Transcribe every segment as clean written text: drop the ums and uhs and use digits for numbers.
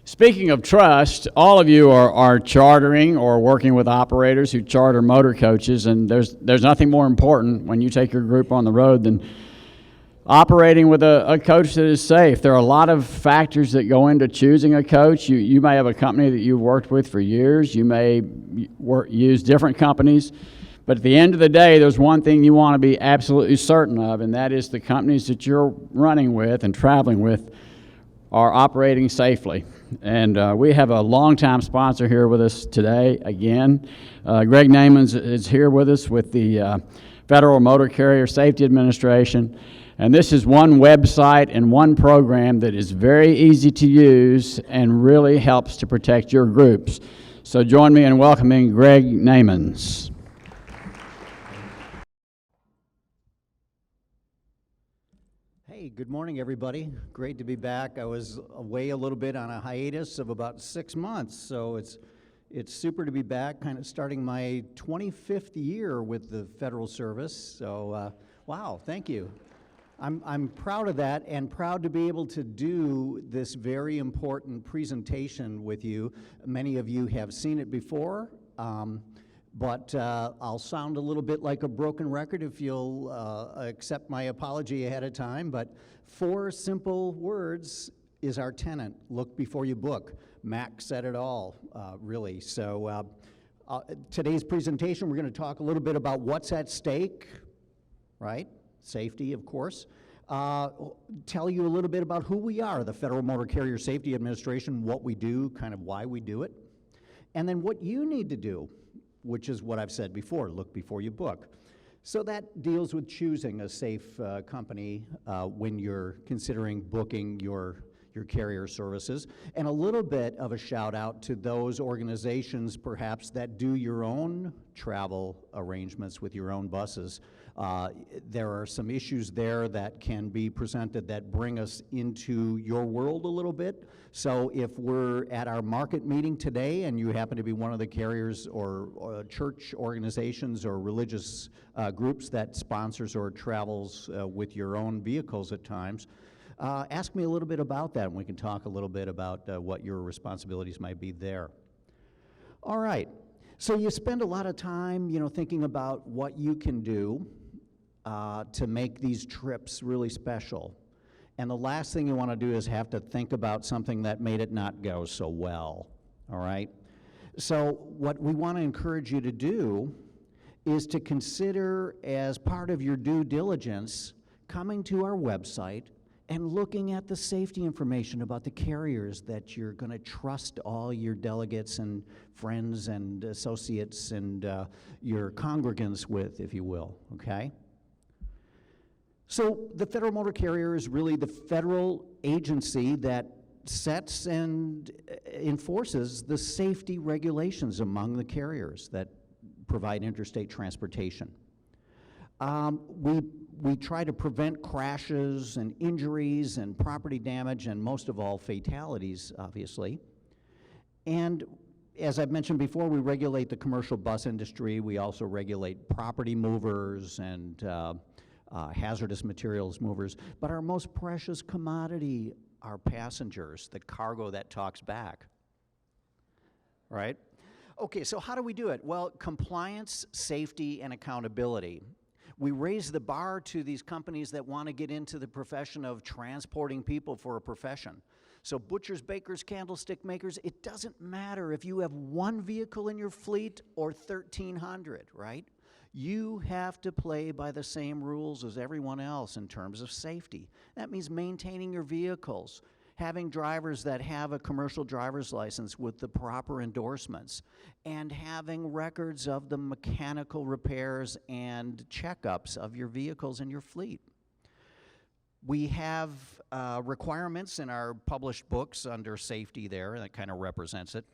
Speaking of trust, all of you are chartering or working with operators who charter motor coaches, and there's nothing more important when you take your group on the road than operating with a coach that is safe. There are a lot of factors that go into choosing a coach. You may have a company that you've worked with for years. You may use different companies. But at the end of the day, there's one thing you want to be absolutely certain of, and that is the companies that you're running with and traveling with are operating safely. And we have a longtime sponsor here with us today again. Greg Namans is here with us with the Federal Motor Carrier Safety Administration. And this is one website and one program that is very easy to use and really helps to protect your groups. So join me in welcoming Greg Namans. Hey, good morning, everybody. Great to be back. I was away a little bit on a hiatus of about 6 months, so it's super to be back, kind of starting my 25th year with the Federal Service. So, wow, thank you. I'm proud of that and proud to be able to do this very important presentation with you. Many of you have seen it before, but I'll sound a little bit like a broken record if you'll accept my apology ahead of time. But 4 simple words is our tenet: look before you book. Mac said it all, really. So today's presentation, we're going to talk a little bit about what's at stake, right? Safety, of course. Tell you a little bit about who we are, the Federal Motor Carrier Safety Administration, what we do, kind of why we do it, and then what you need to do, which is what I've said before: look before you book. So that deals with choosing a safe company when you're considering booking your carrier services, and a little bit of a shout out to those organizations perhaps that do your own travel arrangements with your own buses. There are some issues there that can be presented that bring us into your world a little bit. So if we're at our market meeting today and you happen to be one of the carriers or church organizations or religious groups that sponsors or travels with your own vehicles at times, ask me a little bit about that, and we can talk a little bit about what your responsibilities might be there. All right, so you spend a lot of time, thinking about what you can do to make these trips really special. And the last thing you want to do is have to think about something that made it not go so well, all right? So what we want to encourage you to do is to consider, as part of your due diligence, coming to our website and looking at the safety information about the carriers that you're going to trust all your delegates and friends and associates and your congregants with, if you will, okay? So the Federal Motor Carrier is really the federal agency that sets and enforces the safety regulations among the carriers that provide interstate transportation. We try to prevent crashes and injuries and property damage and most of all fatalities, obviously. And as I've mentioned before, we regulate the commercial bus industry. We also regulate property movers and hazardous materials movers. But our most precious commodity are passengers, the cargo that talks back, right? Okay, so how do we do it? Well, compliance, safety, and accountability. We raise the bar to these companies that want to get into the profession of transporting people for a profession. So butchers, bakers, candlestick makers, it doesn't matter if you have 1 vehicle in your fleet or 1,300, right? You have to play by the same rules as everyone else in terms of safety. That means maintaining your vehicles, having drivers that have a commercial driver's license with the proper endorsements, and having records of the mechanical repairs and checkups of your vehicles and your fleet. We have requirements in our published books under safety there, and that kind of represents it.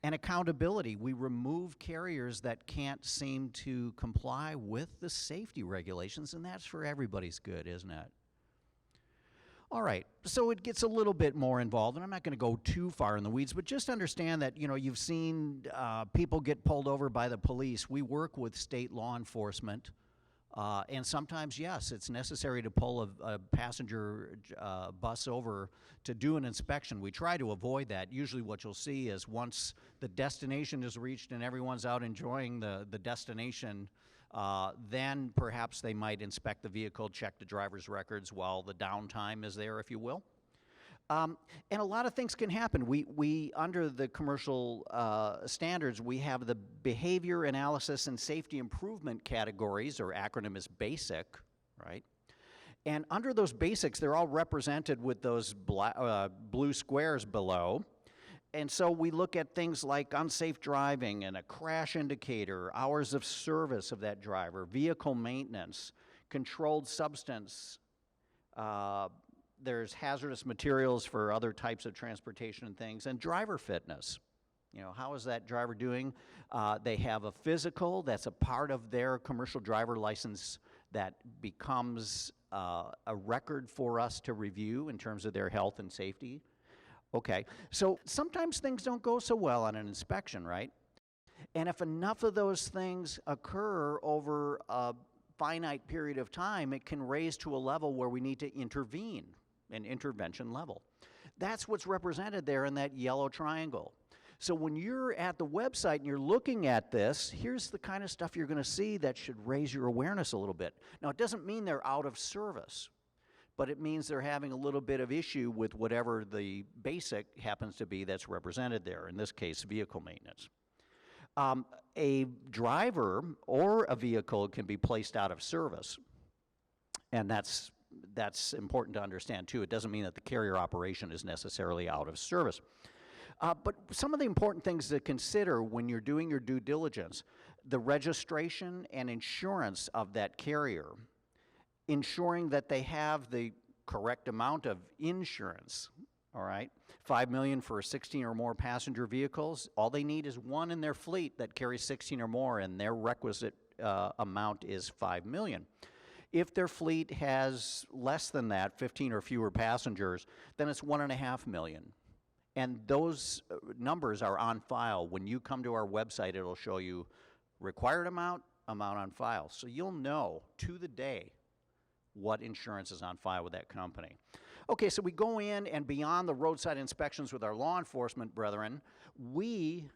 And accountability. We remove carriers that can't seem to comply with the safety regulations, and that's for everybody's good, isn't it? All right, so it gets a little bit more involved, and I'm not going to go too far in the weeds, but just understand that, you've seen people get pulled over by the police. We work with state law enforcement And sometimes, yes, it's necessary to pull a passenger bus over to do an inspection. We try to avoid that. Usually what you'll see is once the destination is reached and everyone's out enjoying the destination, then perhaps they might inspect the vehicle, check the driver's records while the downtime is there, if you will. And a lot of things can happen. We under the commercial standards, we have the behavior analysis and safety improvement categories, or acronym is BASIC, right? And under those basics, they're all represented with those blue squares below. And so we look at things like unsafe driving and a crash indicator, hours of service of that driver, vehicle maintenance, controlled substance, there's hazardous materials for other types of transportation and things, and driver fitness. You know, how is that driver doing? They have a physical that's a part of their commercial driver license that becomes a record for us to review in terms of their health and safety. Okay, so sometimes things don't go so well on an inspection, right? And if enough of those things occur over a finite period of time, it can raise to a level where we need to intervene, an intervention level. That's what's represented there in that yellow triangle. So when you're at the website and you're looking at this, here's the kind of stuff you're going to see that should raise your awareness a little bit. Now, it doesn't mean they're out of service, but it means they're having a little bit of issue with whatever the basic happens to be that's represented there, in this case, vehicle maintenance. A driver or a vehicle can be placed out of service, and that's important to understand too. It doesn't mean that the carrier operation is necessarily out of service. But some of the important things to consider when you're doing your due diligence, the registration and insurance of that carrier, ensuring that they have the correct amount of insurance, all right? $5 million for 16 or more passenger vehicles. All they need is one in their fleet that carries 16 or more, and their requisite amount is $5 million. If their fleet has less than that, 15 or fewer passengers, then it's $1.5 million. And those numbers are on file. When you come to our website, it'll show you required amount on file. So you'll know to the day what insurance is on file with that company. Okay, so we go in, and beyond the roadside inspections with our law enforcement brethren, we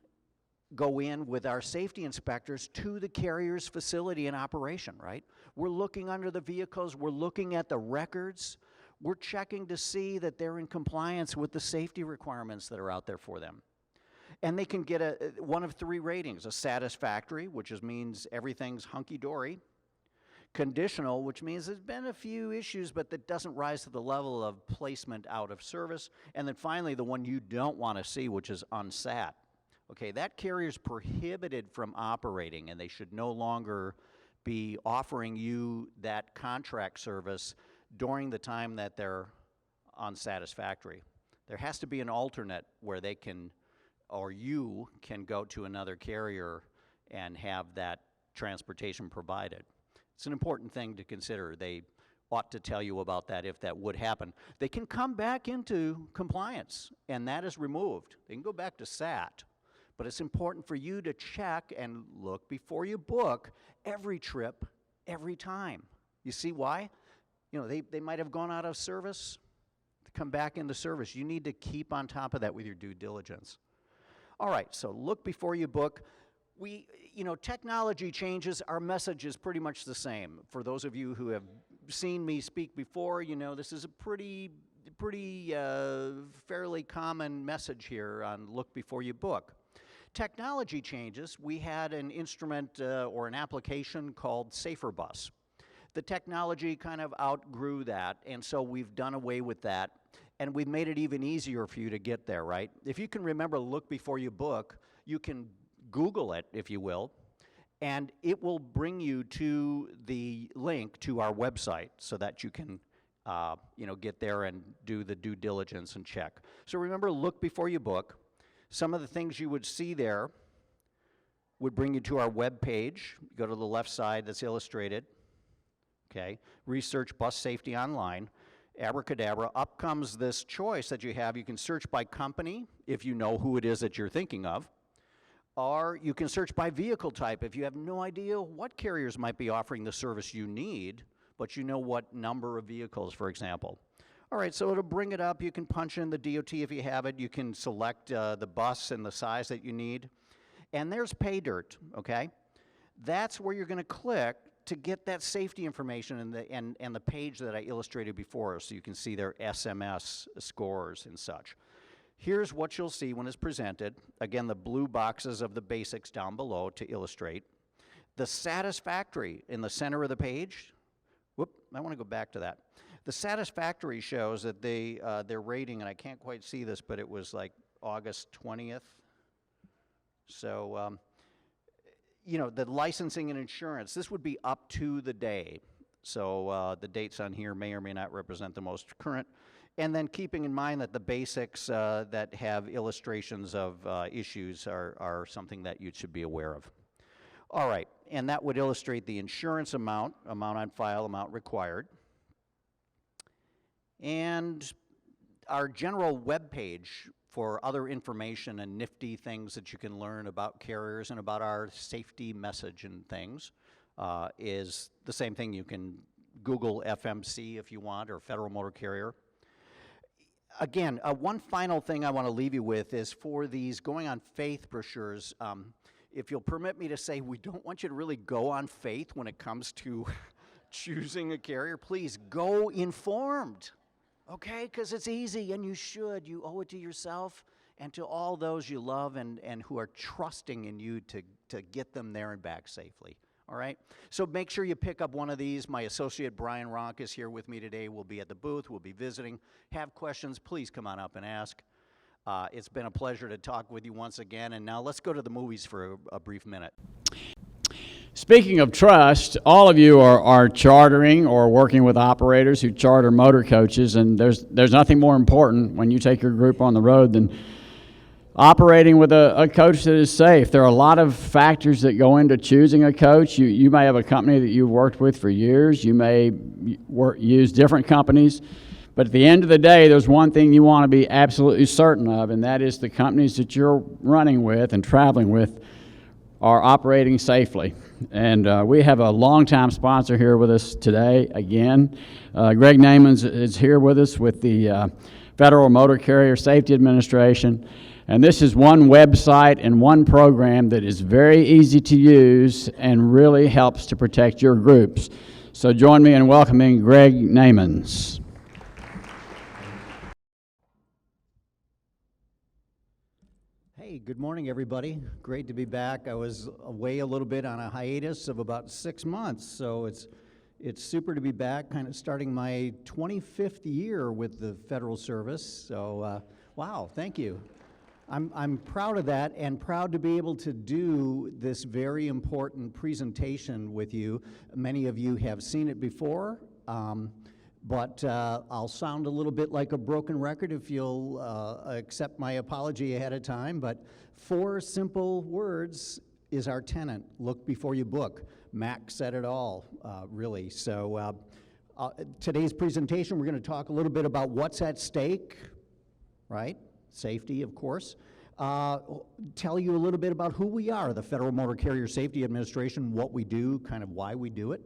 go in with our safety inspectors to the carrier's facility and operation, right? We're looking under the vehicles, we're looking at the records, we're checking to see that they're in compliance with the safety requirements that are out there for them. And they can get one of three ratings: a satisfactory, which means everything's hunky-dory; conditional, which means there's been a few issues, but that doesn't rise to the level of placement out of service; and then finally, the one you don't want to see, which is unsat. Okay, that carrier's prohibited from operating, and they should no longer be offering you that contract service during the time that they're unsatisfactory. There has to be an alternate where they can, or you can go to another carrier and have that transportation provided. It's an important thing to consider. They ought to tell you about that if that would happen. They can come back into compliance, and that is removed. They can go back to SAT. But it's important for you to check and look before you book every trip, every time. You see why? You know, they might have gone out of service to come back into service. You need to keep on top of that with your due diligence. All right, so look before you book. Technology changes. Our message is pretty much the same. For those of you who have seen me speak before, you know this is a pretty fairly common message here on look before you book. Technology changes. We had an instrument or an application called SaferBus. The technology kind of outgrew that, and so we've done away with that, and we've made it even easier for you to get there, right? If you can remember look before you book, you can Google it, if you will, and it will bring you to the link to our website so that you can get there and do the due diligence and check. So remember, look before you book. Some of the things you would see there would bring you to our web page. Go to the left side, that's illustrated. Okay, research bus safety online. Abracadabra, up comes this choice that you have. You can search by company if you know who it is that you're thinking of. Or you can search by vehicle type if you have no idea what carriers might be offering the service you need, but you know what number of vehicles, for example. All right, so it'll bring it up. You can punch in the DOT if you have it. You can select the bus and the size that you need. And there's pay dirt, okay? That's where you're going to click to get that safety information and the page that I illustrated before, so you can see their SMS scores and such. Here's what you'll see when it's presented. Again, the blue boxes of the basics down below to illustrate. The satisfactory in the center of the page. Whoop, I want to go back to that. The satisfactory shows that their rating, and I can't quite see this, but it was like August 20th. So, you know, the licensing and insurance, this would be up to the day. So the dates on here may or may not represent the most current. And then keeping in mind that the basics that have illustrations of issues are something that you should be aware of. All right, and that would illustrate the insurance amount on file, amount required. And our general web page for other information and nifty things that you can learn about carriers and about our safety message and things is the same thing. You can Google FMC if you want, or Federal Motor Carrier. Again, one final thing I want to leave you with is for these going on faith brochures, if you'll permit me to say, we don't want you to really go on faith when it comes to choosing a carrier. Please go informed. Okay, because it's easy, and you should. You owe it to yourself and to all those you love and who are trusting in you to get them there and back safely. All right? So make sure you pick up one of these. My associate, Brian Ronk, is here with me today. We'll be at the booth. We'll be visiting. Have questions, please come on up and ask. It's been a pleasure to talk with you once again, and now let's go to the movies for a brief minute. Speaking of trust, all of you are chartering or working with operators who charter motor coaches, and there's nothing more important when you take your group on the road than operating with a coach that is safe. There are a lot of factors that go into choosing a coach. You may have a company that you've worked with for years. You may use different companies. But at the end of the day, there's one thing you want to be absolutely certain of, and that is the companies that you're running with and traveling with are operating safely. And we have a longtime sponsor here with us today again. Greg Namans is here with us with the Federal Motor Carrier Safety Administration. And this is one website and one program that is very easy to use and really helps to protect your groups. So join me in welcoming Greg Namans. Hey, good morning, everybody. Great to be back. I was away a little bit on a hiatus of about 6 months, so it's super to be back, kind of starting my 25th year with the Federal Service. So, wow, thank you. I'm proud of that and proud to be able to do this very important presentation with you. Many of you have seen it before, but I'll sound a little bit like a broken record if you'll accept my apology ahead of time. But 4 simple words is our tenet: look before you book. Mac said it all, really. So today's presentation, we're going to talk a little bit about what's at stake, right? Safety, of course. Tell you a little bit about who we are, the Federal Motor Carrier Safety Administration, what we do, kind of why we do it.